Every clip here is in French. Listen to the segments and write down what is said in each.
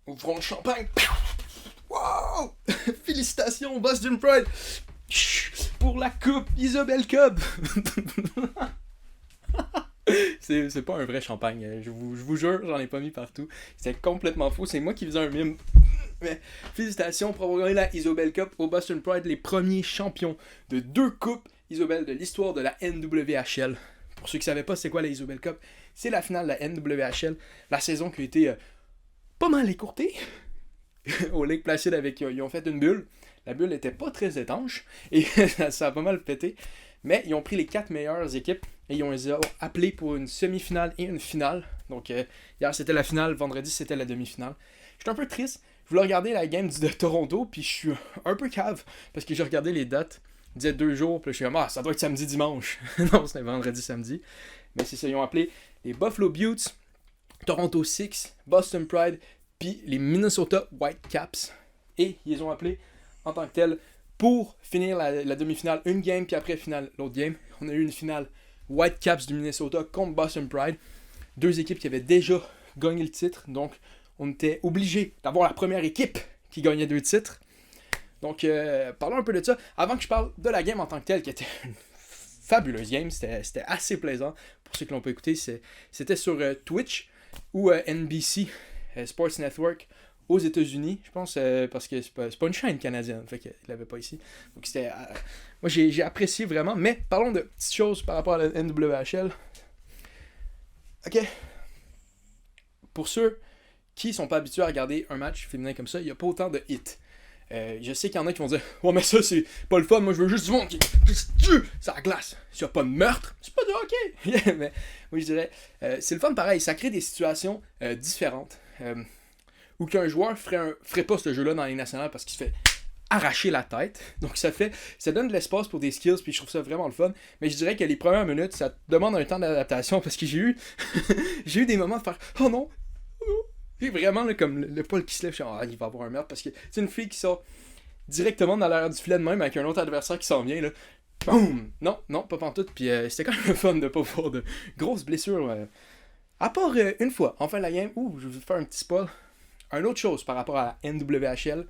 Ouvrons le champagne. Wow! Félicitations, Boston Pride! Pour la coupe Isobel Cup! c'est pas un vrai champagne, je vous jure, j'en ai pas mis partout. C'était complètement faux, c'est moi qui faisais un mime. Mais félicitations pour avoir gagné la Isobel Cup au Boston Pride, les premiers champions de 2 coupes Isobel de l'histoire de la NWHL. Pour ceux qui ne savaient pas c'est quoi la Isobel Cup, c'est la finale de la NWHL, la saison qui a été pas mal écourtée. Au Lake Placid ils ont fait une bulle. La bulle n'était pas très étanche et ça a pas mal pété. Mais ils ont pris les 4 meilleures équipes et ils ont les appelés pour une semi-finale et une finale. Donc hier c'était la finale, vendredi c'était la demi-finale. J'étais un peu triste. Je voulais regarder la game de Toronto puis je suis un peu cave parce que j'ai regardé les dates. Ils disaient 2 jours puis je suis comme ça doit être samedi dimanche. Non, c'était vendredi samedi. Mais c'est ça, ils ont appelé les Buffalo Beauts, Toronto Six, Boston Pride puis les Minnesota Whitecaps. Et ils ont appelé en tant que tel pour finir la demi-finale, une game, puis après finale, l'autre game. On a eu une finale Whitecaps du Minnesota contre Boston Pride. 2 équipes qui avaient déjà gagné le titre, donc on était obligé d'avoir la première équipe qui gagnait 2 titres. Donc parlons un peu de ça. Avant que je parle de la game en tant que telle, qui était une fabuleuse game, c'était assez plaisant. Pour ceux qui l'ont pas écouté, c'était sur Twitch ou NBC Sports Network aux États-Unis, je pense, parce que c'est pas une chaîne canadienne, fait qu'il l'avait pas ici. Donc c'était, moi j'ai apprécié vraiment, mais parlons de petites choses par rapport à la NWHL. Ok, pour ceux qui sont pas habitués à regarder un match féminin comme ça, il n'y a pas autant de hits. Je sais qu'il y en a qui vont dire « Ouais, mais ça, c'est pas le fun. Moi, je veux juste du monde qui tue ça glace. S'il n'y a pas de meurtre, c'est pas de hockey. » Mais moi, je dirais, c'est le fun pareil. Ça crée des situations différentes. Ou qu'un joueur ferait pas ce jeu-là dans la Ligue nationale parce qu'il se fait arracher la tête. Donc, ça donne de l'espace pour des skills, puis je trouve ça vraiment le fun. Mais je dirais que les premières minutes, ça demande un temps d'adaptation parce que j'ai eu des moments de faire « Oh non! Puis vraiment, là, comme le poil qui se lève, je suis il va avoir un meurtre parce que c'est une fille qui sort directement dans l'arrière du filet de même avec un autre adversaire qui s'en vient, là. Boum! Non, pas pantoute. Puis c'était quand même le fun de pas voir de grosses blessures. À part une fois, en fin de la game, je vais vous faire un petit spoil. Une autre chose par rapport à la NWHL,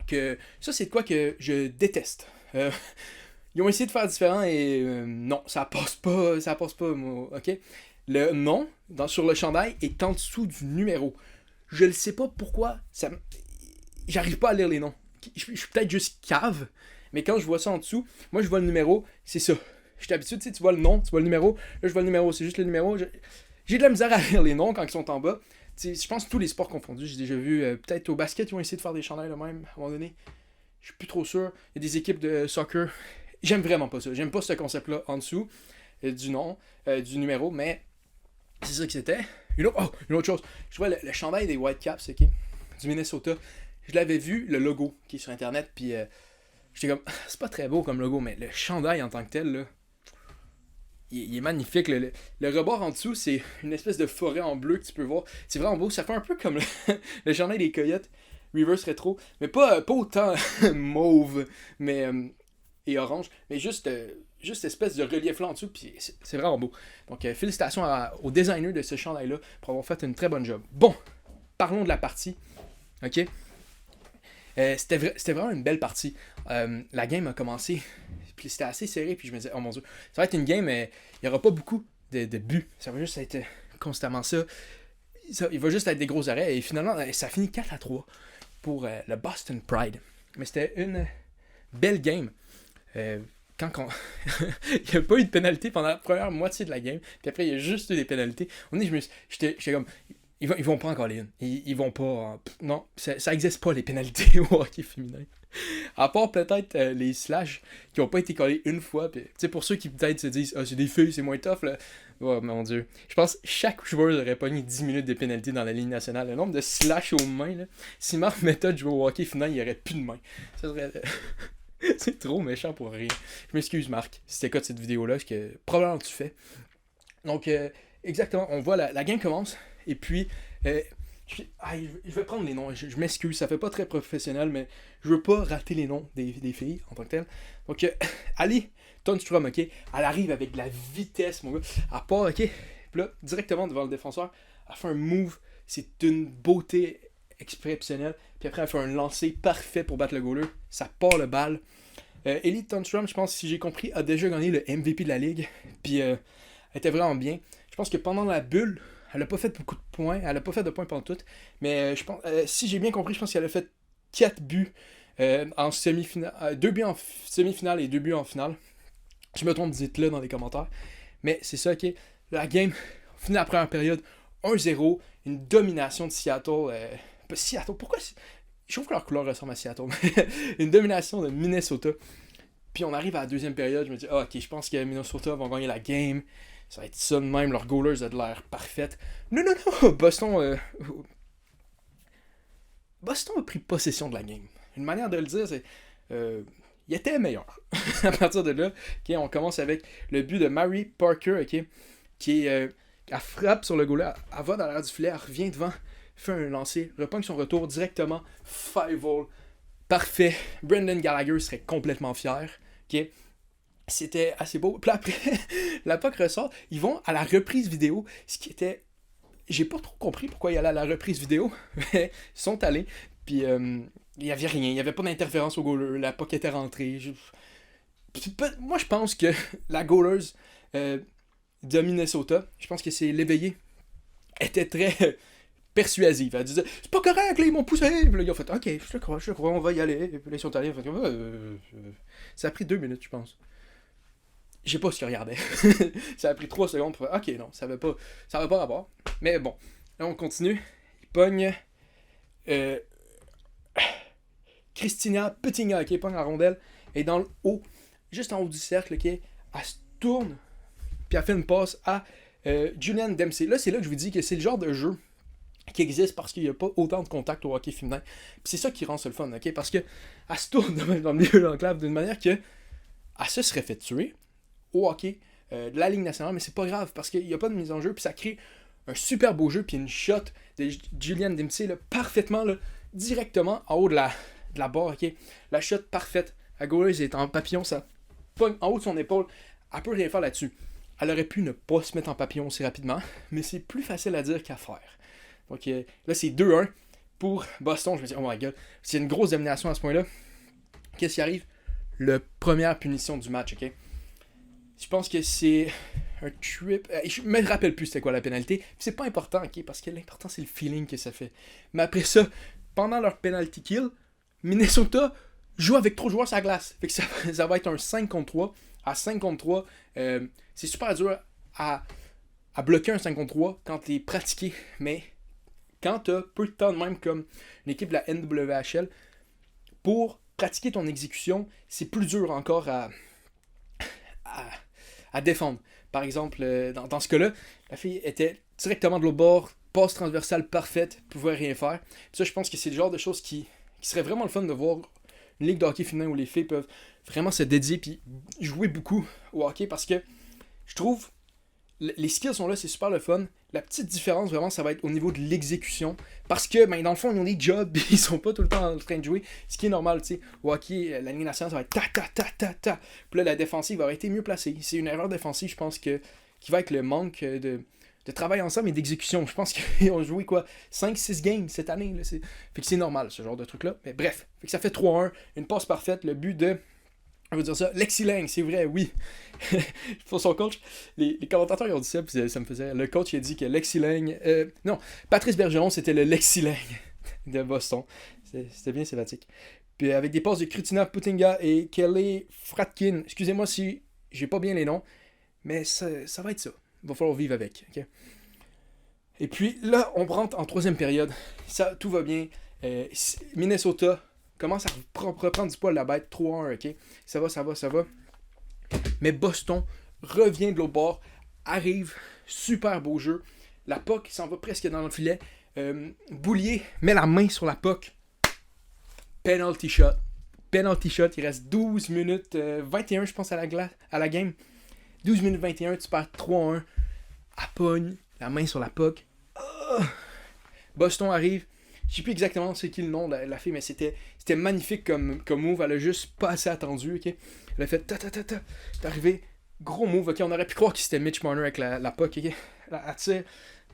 que ça, c'est de quoi que je déteste. Ils ont essayé de faire différent et non, ça passe pas, moi, ok? Le nom sur le chandail est en dessous du numéro. Je ne sais pas pourquoi. J'arrive pas à lire les noms. Je suis peut-être juste cave, mais quand je vois ça en dessous, moi je vois le numéro, c'est ça. Je suis habitué, tu vois le nom, tu vois le numéro. Là, je vois le numéro, c'est juste le numéro. J'ai de la misère à lire les noms quand ils sont en bas. Je pense que tous les sports confondus, j'ai déjà vu, peut-être au basket, ils ont essayé de faire des chandails de même, à un moment donné. Je suis plus trop sûr. Il y a des équipes de soccer. J'aime vraiment pas ça. J'aime pas ce concept-là en dessous du nom, du numéro, mais c'est ça que c'était. Une autre chose. Je vois le chandail des Whitecaps, ok, du Minnesota. Je l'avais vu, le logo qui est sur internet, puis j'étais comme, c'est pas très beau comme logo, mais le chandail en tant que tel, là, il est magnifique. Le rebord en dessous, c'est une espèce de forêt en bleu que tu peux voir. C'est vraiment beau. Ça fait un peu comme le chandail des Coyotes, Reverse Retro, mais pas autant mauve et orange, mais juste espèce de relief là en dessous, puis c'est vraiment beau. Donc félicitations au designer de ce chandail-là pour avoir fait une très bonne job. Bon, parlons de la partie. Ok, c'était vraiment une belle partie. La game a commencé, puis c'était assez serré, puis je me disais, oh mon dieu, ça va être une game, mais il n'y aura pas beaucoup de buts. Ça va juste être constamment ça. Il va juste être des gros arrêts, et finalement, ça finit 4-3 pour le Boston Pride. Mais c'était une belle game. Quand il n'y a pas eu de pénalité pendant la première moitié de la game, puis après il y a juste eu des pénalités. J'étais comme, ils vont pas en coller une. Ils vont pas. Non, ça existe pas les pénalités au hockey féminin. À part peut-être les slash qui ont pas été collés une fois. Pis, pour ceux qui peut-être se disent c'est des filles, c'est moins tough. Là. Oh mon dieu. Je pense que chaque joueur aurait pogné 10 minutes de pénalité dans la ligne nationale. Le nombre de slash aux mains. Là. Si Marc Méthode jouait au hockey féminin, il n'y aurait plus de mains. Ça serait. C'est trop méchant pour rien. Je m'excuse, Marc, si t'écoutes cette vidéo-là, ce que probablement tu fais. Donc, exactement, on voit la game commence, et puis, je vais prendre les noms, je m'excuse, ça fait pas très professionnel, mais je veux pas rater les noms des filles en tant que telles. Donc, Ali Tonstrom, ok, elle arrive avec de la vitesse, mon gars, elle part, ok, puis là, directement devant le défenseur, elle fait un move, c'est d'une beauté exceptionnel. Puis après, elle fait un lancer parfait pour battre le goaler. Ça part le balle. Ellie Thunstrom, je pense, si j'ai compris, a déjà gagné le MVP de la ligue. Puis elle était vraiment bien. Je pense que pendant la bulle, elle a pas fait beaucoup de points. Elle a pas fait de points pendant tout. Mais je pense, si j'ai bien compris, je pense qu'elle a fait 4 buts en semi-finale. 2 buts en semi-finale et 2 buts en finale. Je me trompe, dites-le dans les commentaires. Mais c'est ça, ok. La game, finit la première période, 1-0. Une domination de Seattle. Seattle, pourquoi je trouve que leur couleur ressemble à Seattle. Une domination de Minnesota. Puis on arrive à la deuxième période. Je me dis, ok, je pense que Minnesota vont gagner la game. Ça va être ça de même. Leurs goalers ont de l'air parfaite. Non. Boston a pris possession de la game. Une manière de le dire, c'est... il était meilleur. À partir de là, okay, on commence avec le but de Mary Parker, okay, qui est... elle frappe sur le goaler, elle va dans l'air du filet, elle revient devant, fait un lancer, repogne son retour directement, 5-hole, parfait. Brendan Gallagher serait complètement fier. Okay. C'était assez beau. Puis après, la POC ressort, ils vont à la reprise vidéo, ce qui était... J'ai pas trop compris pourquoi ils allaient à la reprise vidéo, mais ils sont allés, puis il n'y avait rien, il n'y avait pas d'interférence au goaler, la POC était rentrée. Moi, je pense que la goalers de Minnesota, je pense que c'est l'éveillé, était très persuasive. Elle disait « C'est pas correct, là, ils m'ont poussé! » Puis là, ils ont fait « Ok, je te crois, on va y aller. » Et puis là, ils sont allés, ça a pris 2 minutes, je pense. Je sais pas ce qu'ils regardaient. Ça a pris 3 secondes pour faire « Ok, non, ça va pas rapport. » Mais bon, là, on continue. Il pogne Christina Petinga, qui pogne la rondelle, et dans le haut, juste en haut du cercle, elle se tourne, puis elle fait une passe à Julian Dempsey. Là, c'est là que je vous dis que c'est le genre de jeu qui existe parce qu'il n'y a pas autant de contact au hockey féminin. Puis c'est ça qui rend ça le fun, ok? Parce qu'elle se tourne dans le milieu de l'enclave d'une manière que elle se serait fait tuer au hockey de la Ligue nationale, mais c'est pas grave parce qu'il n'y a pas de mise en jeu, puis ça crée un super beau jeu, puis une shot de Julian Dempsey là, parfaitement, là, directement en haut de la barre, ok? La shot parfaite. La goaleuse est en papillon, ça pogne en haut de son épaule. Elle peut rien faire là-dessus. Elle aurait pu ne pas se mettre en papillon aussi rapidement, mais c'est plus facile à dire qu'à faire. Donc là, c'est 2-1 pour Boston. Je me dis, oh my god, c'est une grosse domination à ce point-là. Qu'est-ce qui arrive? La première punition du match, ok? Je pense que c'est un trip. Je me rappelle plus c'était quoi la pénalité. Puis c'est pas important, ok? Parce que l'important, c'est le feeling que ça fait. Mais après ça, pendant leur penalty kill, Minnesota joue avec 3 joueurs sur la glace. Fait que ça va être un 5 contre 3. À 5 contre 3, c'est super dur à bloquer un 5 contre 3 quand t'es pratiqué. Mais quand t'as peu de temps de même comme une équipe de la NWHL, pour pratiquer ton exécution, c'est plus dur encore à défendre. Par exemple, dans ce cas-là, la fille était directement de l'autre bord, passe transversale parfaite, pouvait rien faire. Puis ça, je pense que c'est le genre de choses qui serait vraiment le fun de voir une ligue de hockey féminin où les filles peuvent vraiment se dédier et jouer beaucoup au hockey parce que je trouve les skills sont là, c'est super le fun. La petite différence vraiment, ça va être au niveau de l'exécution parce que dans le fond, ils ont des jobs et ils sont pas tout le temps en train de jouer, ce qui est normal, tu sais. Au hockey, la ligne nationale, ça va être ta. Puis là, la défensive aurait été mieux placée. C'est une erreur défensive, je pense qui va être le manque de travail ensemble et d'exécution. Je pense qu'ils ont joué 5-6 games cette année. Là. Fait que c'est normal, ce genre de truc-là. Mais bref, fait que ça fait 3-1, une passe parfaite, le but de... On va dire ça, Lexi Lang, c'est vrai, oui. Pour son coach, les commentateurs ils ont dit ça, puis ça me faisait... Le coach il a dit que Lexi Lang... non, Patrice Bergeron, c'était le Lexi Lang de Boston. C'était bien sympathique. Puis avec des passes de Christina Petinga et Kelly Fratkin. Excusez-moi si j'ai pas bien les noms, mais ça va être ça. Il va falloir vivre avec. Okay? Et puis là, on rentre en 3e période. Ça, tout va bien. Minnesota commence à reprendre du poil la bête. 3-1, ok? Ça va. Mais Boston revient de l'autre bord. Arrive. Super beau jeu. La puck s'en va presque dans le filet. Boulier met la main sur la puck. Penalty shot. Il reste 12 minutes 21, je pense, à la game. 12 minutes 21, tu perds 3-1. Elle pogne la main sur la puck. Boston arrive. Je sais plus exactement c'est qui le nom de la fille, mais c'était magnifique comme move. Elle a juste pas assez attendu. Okay? Elle a fait ta. C'est arrivé. Gros move. Okay? On aurait pu croire que c'était Mitch Marner avec la puck. Okay? Elle tire,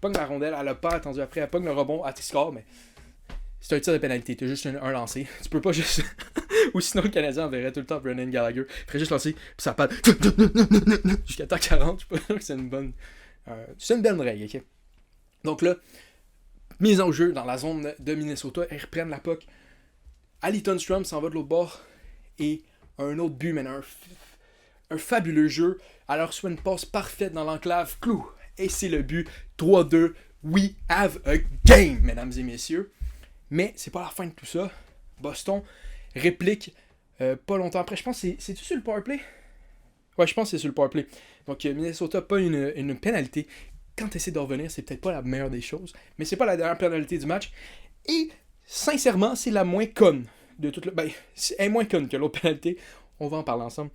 pogne la rondelle. Elle a pas attendu après. Elle pogne le rebond. Elle score, mais c'est un tir de pénalité. T'as juste un lancé. Tu peux pas juste. Ou sinon, le Canadien enverrait tout le temps Brendan Gallagher. Il ferait juste lancer, puis ça part. Jusqu'à temps 40. Je suis pas sûr que c'est une bonne. C'est une bonne règle, ok? Donc là, mise en jeu dans la zone de Minnesota. Ils reprennent la puck. Ali Tunstrom s'en va de l'autre bord. Et un autre but, maintenant. Un fabuleux jeu. Alors, soit une passe parfaite dans l'enclave. Clou. Et c'est le but. 3-2. We have a game, mesdames et messieurs. Mais c'est pas la fin de tout ça. Boston réplique pas longtemps après. Je pense que c'est-tu sur le powerplay? Ouais, je pense que c'est sur le powerplay. Donc Minnesota pas une pénalité. Quand tu essaies de revenir, c'est peut-être pas la meilleure des choses. Mais c'est pas la dernière pénalité du match. Et sincèrement, c'est la moins conne de toute le. Ben, elle est moins conne que l'autre pénalité. On va en parler ensemble.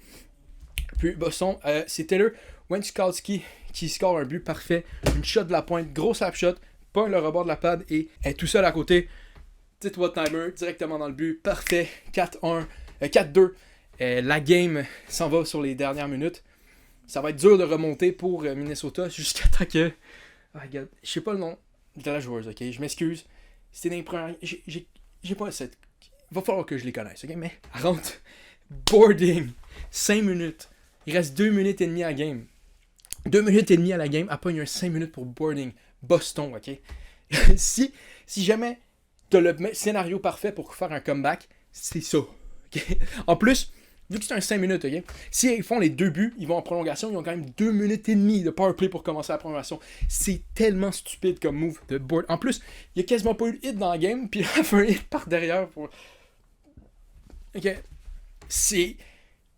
Puis Boston, c'est Taylor Wenchkowski qui score un but parfait. Une shot de la pointe, gros slap shot, pas le rebord de la pad et est tout seul à côté. Petit what timer, directement dans le but, parfait. 4-1, 4-2. La game s'en va sur les dernières minutes. Ça va être dur de remonter pour Minnesota jusqu'à temps que. Ah, regarde, je sais pas le nom de la joueuse, ok? Je m'excuse. C'était dans les premières. J'ai pas cette. Va falloir que je les connaisse, ok? Mais elle rentre. Boarding. 5 minutes. Il reste 2 minutes et demie à la game. 2 minutes et demie à la game. Après, il y a 5 minutes pour boarding. Boston, ok? si jamais t'as le scénario parfait pour faire un comeback, c'est ça. Okay? En plus, vu que c'est un 5 minutes, ok? Si ils font les 2 buts, ils vont en prolongation, ils ont quand même 2 minutes et demie de powerplay pour commencer la prolongation. C'est tellement stupide comme move de board. En plus, il n'y a quasiment pas eu de hit dans la game, puis il a fait un hit par derrière pour. Ok.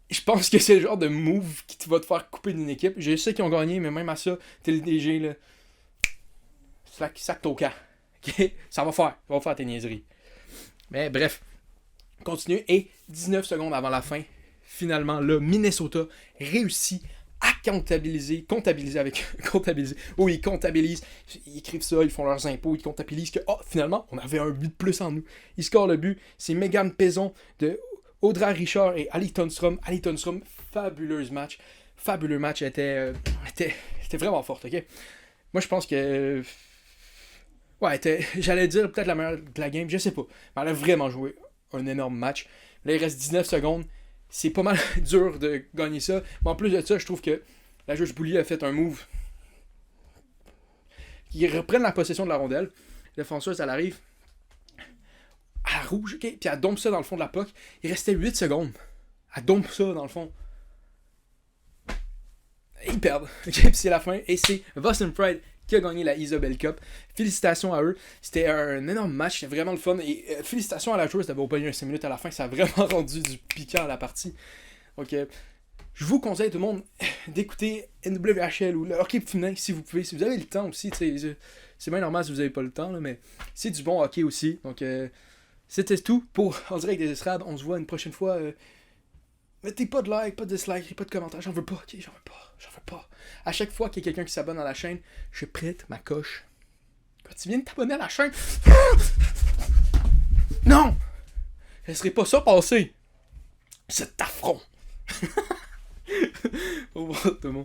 Je pense que c'est le genre de move qui va te faire couper d'une équipe. Je sais qu'ils ont gagné, mais même à ça, t'es le DG, là. Sac ton camp. Okay? Ça va faire tes niaiseries. Mais bref, continue. Et 19 secondes avant la fin, finalement, là, Minnesota réussit à comptabiliser. Oh, ils comptabilisent. Ils écrivent ça, ils font leurs impôts, ils comptabilisent que, finalement, on avait un but de plus en nous. Ils scorent le but. C'est Megan Pezon de Audrey Richard et Ali Tunstrom. Ali Tunstrom, fabuleux match. Elle était vraiment forte, ok? Moi, je pense que. Ouais, j'allais dire peut-être la meilleure de la game, je sais pas. Mais elle a vraiment joué un énorme match. Là, il reste 19 secondes. C'est pas mal dur de gagner ça. Mais en plus de ça, je trouve que la joueuse Bouli a fait un move. Ils reprennent la possession de la rondelle. La défenseuse, elle arrive. À rouge, ok? Puis elle dompe ça dans le fond de la puck. Il restait 8 secondes. Elle dompe ça dans le fond. Et ils perdent. Ok? Puis c'est la fin. Et c'est Boston Pride qui a gagné la Isobel Cup. Félicitations à eux. C'était un énorme match. C'était vraiment le fun. Et félicitations à la joueuse d'avoir pas eu un 5 minutes à la fin. Ça a vraiment rendu du piquant à la partie. Ok? Je vous conseille tout le monde d'écouter NWHL ou le hockey féminin si vous pouvez. Si vous avez le temps aussi. C'est bien normal si vous n'avez pas le temps. Là, mais c'est du bon hockey aussi. Donc c'était tout pour En direct des estrades. On se voit une prochaine fois. Mettez pas de like, pas de dislike, pas de commentaires. J'en veux pas, ok? J'en veux pas. À chaque fois qu'il y a quelqu'un qui s'abonne à la chaîne, je prête ma coche. Quand tu viens de t'abonner à la chaîne. Non! Je laisserai pas ça passer. C'est affront. Au revoir tout le monde.